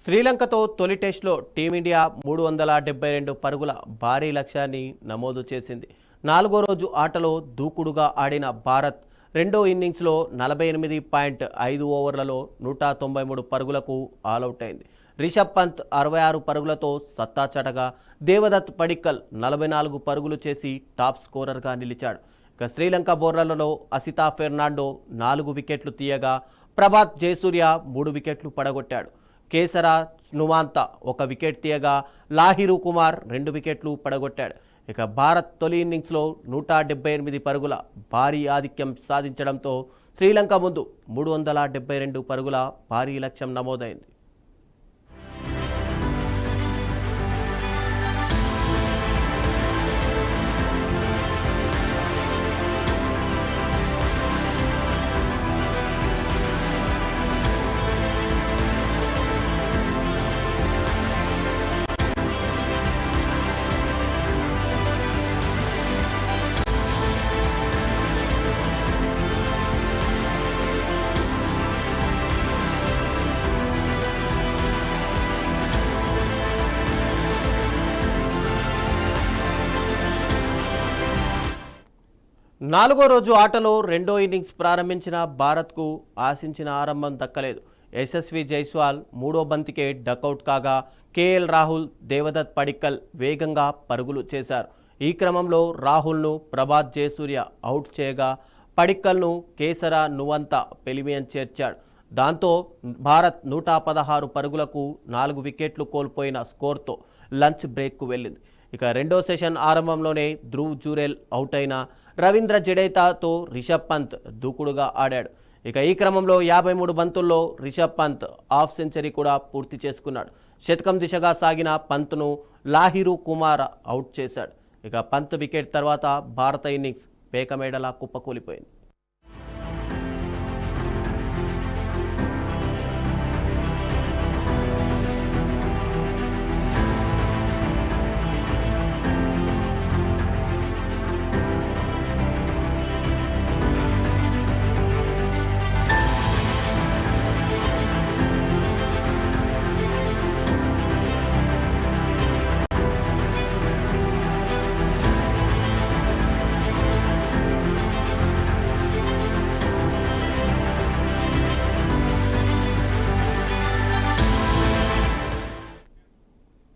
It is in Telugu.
శ్రీలంకతో తొలి టెస్టులో టీమిండియా 372 పరుగుల భారీ లక్ష్యాన్ని నమోదు చేసింది. నాలుగో రోజు ఆటలో దూకుడుగా ఆడిన భారత్ రెండో ఇన్నింగ్స్లో 48.5 ఓవర్లలో 193 పరుగులకు ఆలౌట్ అయింది. రిషబ్ పంత్ 66 పరుగులతో సత్తా చాటగా దేవదత్ పడిక్కల్ 44 పరుగులు చేసి టాప్ స్కోరర్గా నిలిచాడు. ఇక శ్రీలంక బౌలర్లలో అసితా ఫెర్నాండో 4 వికెట్లు తీయగా ప్రభాత్ జయసూర్య 3 వికెట్లు పడగొట్టాడు. కేసరా నువాంత 1 వికెట్ తీయగా లాహిరు కుమార్ 2 వికెట్లు పడగొట్టాడు. ఇక భారత్ తొలి ఇన్నింగ్స్లో 178 పరుగుల భారీ ఆధిక్యం సాధించడంతో శ్రీలంక ముందు 372 పరుగుల భారీ లక్ష్యం నమోదైంది. నాలుగో రోజు ఆటలో రెండో ఇన్నింగ్స్ ప్రారంభించిన భారత్కు ఆశించిన ఆరంభం దక్కలేదు. యశస్వి జైస్వాల్ మూడో బంతికే డకౌట్ కాగా కేఎల్ రాహుల్, దేవదత్ పడిక్కల్ వేగంగా పరుగులు చేశారు. ఈ క్రమంలో రాహుల్ను ప్రభాత్ జయసూర్య అవుట్ చేయగా పడిక్కల్ను కేసరా నువంత పెలిమియన్ చేర్చాడు. దాంతో భారత్ 116 పరుగులకు 4 వికెట్లు కోల్పోయిన స్కోర్తో లంచ్ బ్రేక్కు వెళ్ళింది. ఇక రెండో సెషన్ ఆరంభంలోనే ధ్రువ్ జురేల్ అవుట్ అయిన రవీంద్ర జడేజాతో రిషబ్ పంత్ దూకుడుగా ఆడాడు. ఇక ఈ క్రమంలో 53 బంతుల్లో రిషబ్ పంత్ హాఫ్ సెంచరీ కూడా పూర్తి చేసుకున్నాడు. శతకం దిశగా సాగిన పంత్ను లాహిరు కుమార్ అవుట్ చేశాడు. ఇక పంత్ వికెట్ తర్వాత భారత ఇన్నింగ్స్ పేకమేడలా కుప్పకూలిపోయింది.